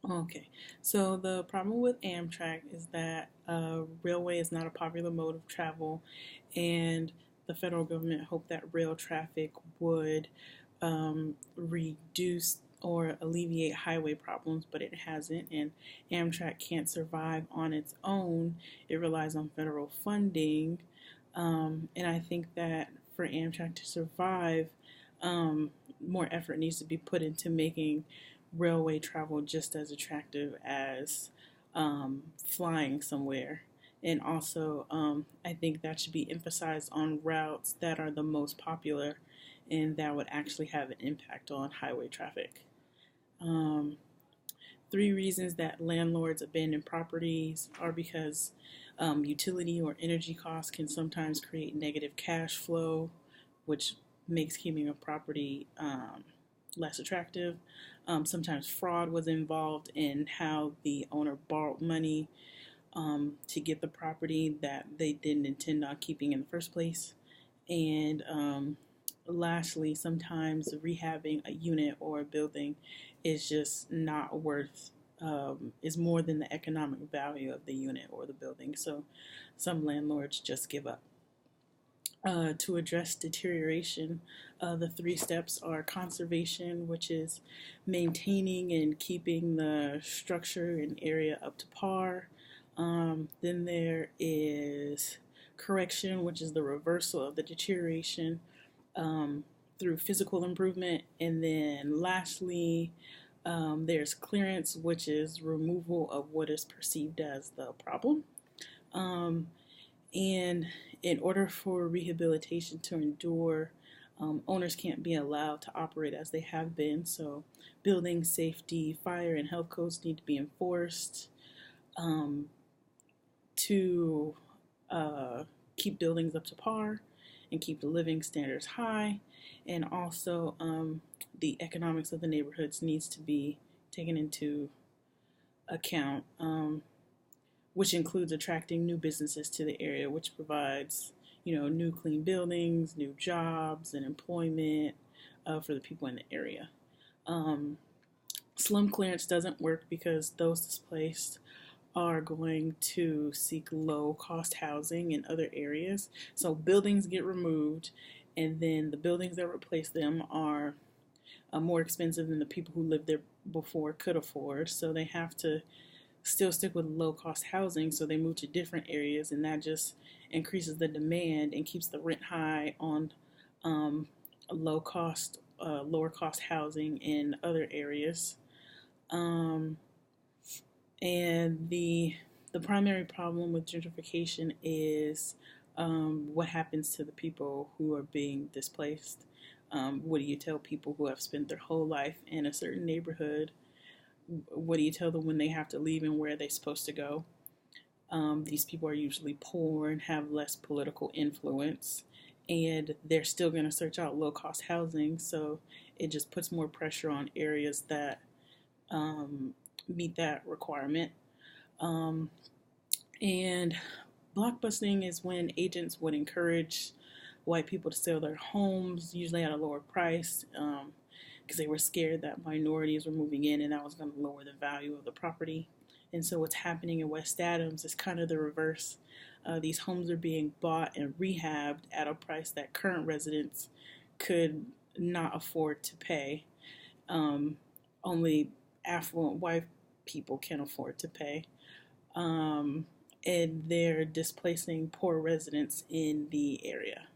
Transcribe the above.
Okay, so the problem with Amtrak is that railway is not a popular mode of travel, and the federal government hoped that rail traffic would reduce or alleviate highway problems, but it hasn't, and Amtrak can't survive on its own. It relies on federal funding, and I think that for Amtrak to survive, more effort needs to be put into making railway travel just as attractive as flying somewhere. And also, I think that should be emphasized on routes that are the most popular and that would actually have an impact on highway traffic. Um, Three reasons that landlords abandon properties are because utility or energy costs can sometimes create negative cash flow, which makes keeping a property less attractive. Sometimes fraud was involved in how the owner borrowed money to get the property that they didn't intend on keeping in the first place. And lastly, sometimes rehabbing a unit or a building is just not worth, is more than the economic value of the unit or the building. So some landlords just give up. To address deterioration, the three steps are conservation, which is maintaining and keeping the structure and area up to par. Then there is correction, which is the reversal of the deterioration through physical improvement. And then lastly, there's clearance, which is removal of what is perceived as the problem. Um, and in order for rehabilitation to endure, owners can't be allowed to operate as they have been. So, building safety, fire, and health codes need to be enforced um, to keep buildings up to par and keep the living standards high. And also, the economics of the neighborhoods needs to be taken into account. Which includes attracting new businesses to the area, which provides, new clean buildings, new jobs, and employment for the people in the area. Um, Slum clearance doesn't work because those displaced are going to seek low cost housing in other areas. So buildings get removed, and then the buildings that replace them are more expensive than the people who lived there before could afford. So they have to still stick with low cost housing, so they move to different areas, and that just increases the demand and keeps the rent high on lower cost housing in other areas. Um, and the primary problem with gentrification is what happens to the people who are being displaced. What do you tell people who have spent their whole life in a certain neighborhood? What do you tell them when they have to leave and where are they supposed to go? These people are usually poor and have less political influence, and they're still going to search out low cost housing. So it just puts more pressure on areas that meet that requirement. Um, and blockbusting is when agents would encourage white people to sell their homes, usually at a lower price, because they were scared that minorities were moving in and that was going to lower the value of the property. And so, what's happening in West Adams is kind of the reverse. These homes are being bought and rehabbed at a price that current residents could not afford to pay. Um, Only affluent white people can afford to pay. Um, and they're displacing poor residents in the area.